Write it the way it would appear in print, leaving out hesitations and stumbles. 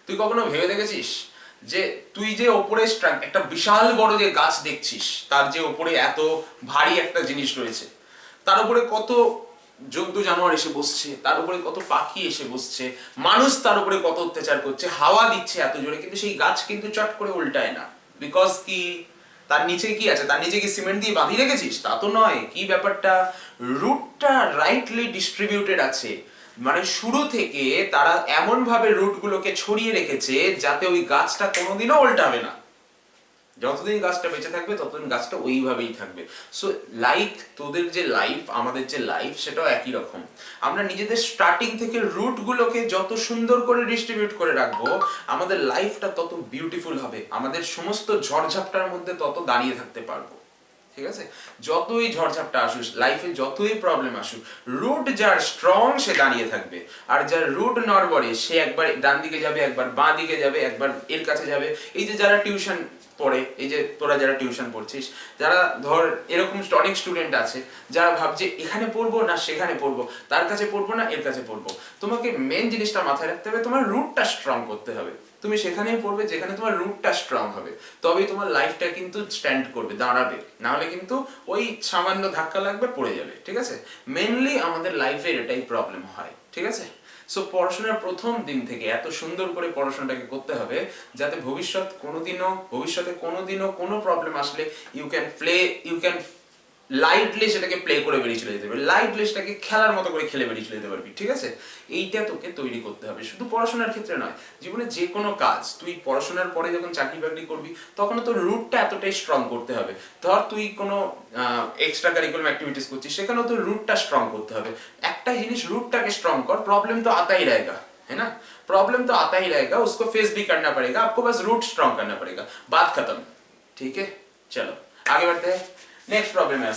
তুই কখনো ভেবে দেখেছিস যে তুই যে ওপরে একটা বিশাল বড় যে গাছ দেখছিস, তার যে ওপরে এত ভারী একটা জিনিস রয়েছে, তার উপরে কত জন্তু জানোয়ার এসে বসছে, তার উপরে কত পাখি এসে বসছে, মানুষ তার উপরে কত অত্যাচার করছে, হাওয়া দিচ্ছে এত জোরে, কিন্তু সেই গাছ কিন্তু চট করে উল্টায় না। বিকজ কি, তার নিচে কি আছে? তার নিচে কি সিমেন্ট দিয়ে বাঁধিয়ে রেখেছিস? তা তো নয়। কি ব্যাপারটা, রুটটা রাইটলি ডিস্ট্রিবিউটেড আছে। মানে শুরু থেকে তারা এমন ভাবে রুটগুলোকে ছড়িয়ে রেখেছে যাতে ওই গাছটা কোনোদিনও উল্টাবে না। যতদিন গাছটা বেঁচে থাকবে ততদিন গাছটা ওইভাবেই থাকবে। সো লাইক তোদের যে লাইফ, আমাদের যে লাইফ, সেটাও একই রকম। আমরা নিজেদের স্টার্টিং থেকে রুটগুলোকে যত সুন্দর করে ডিস্ট্রিবিউট করে রাখবো, আমাদের লাইফটা তত বিউটিফুল হবে, আমাদের সমস্ত ঝড়ঝাপটার মধ্যে তত দাঁড়িয়ে থাকতে পারবো। ঠিক আছে? যতই ঝড়ঝাপটা আসুক লাইফে, যতই প্রবলেম আসুক, রুট যার স্ট্রং সে দাঁড়িয়ে থাকবে। আর যার রুট নড়বড়ে সে একবার ডান দিকে যাবে, একবার বাঁ দিকে যাবে, একবার এর কাছে যাবে। এই যে যারা টিউশন পড়ে, এই যে তোরা যারা টিউশন পড়ছিস, যারা ধর এরকম অনেক স্টুডেন্ট আছে যারা ভাবছে এখানে পড়বো না সেখানে পড়বো, তার কাছে পড়বো না এর কাছে পড়বো। তোমাকে মেন জিনিসটা মাথায় রাখতে হবে, তোমার রুটটা স্ট্রং করতে হবে। তুমি সেখানেই পড়বে যেখানে তোমার রুটটা স্ট্রং হবে, তবেই তোমার লাইফটা কিন্তু স্ট্যান্ড করবে, দাঁড়াবে। না হলে কিন্তু ওই সামান্য ধাক্কা লাগবে, পড়ে যাবে। ঠিক আছে? মেনলি আমাদের লাইফের এটাই প্রবলেম হয়। ঠিক আছে? সো পড়াশোনার প্রথম দিন থেকে এত সুন্দর করে পড়াশোনাটাকে করতে হবে যাতে ভবিষ্যতে কোনোদিনও কোনো প্রবলেম আসলে ইউ ক্যান লাইটলি সেটাকে প্লে করে বেরিয়ে চলে যেতে পারবি, লাইটলি সেটাকে খেলার মতো করে খেলে বেরিয়ে চলে যেতে পারবি। ঠিক আছে? এইটা তোকে তৈরি করতে হবে, শুধু পড়াশোনার ক্ষেত্রে নয়, জীবনে যে কোনো কাজ। তুই পড়াশোনার পরে যখন চাকরি বাকরি করবি তখন তোর রুটটা এতটাই স্ট্রং করতে হবে। ধর তুই কোনো এক্সট্রা কারিকুলাম অ্যাক্টিভিটিস করছিস, সেখানেও তোর রুটটা স্ট্রং করতে হবে। একটাই জিনিস, রুটটাকে স্ট্রং কর, प्रॉब्लम तो आता ही रहेगा, है ना? प्रॉब्लम तो आता ही रहेगा, उसको फेस भी करना पड़ेगा, आपको बस रूट स्ट्रॉन्ग करना पड़ेगा। बात खत्म। ठीक है? चलो आगे बढ़ते हैं, नेक्स्ट प्रॉब्लम है।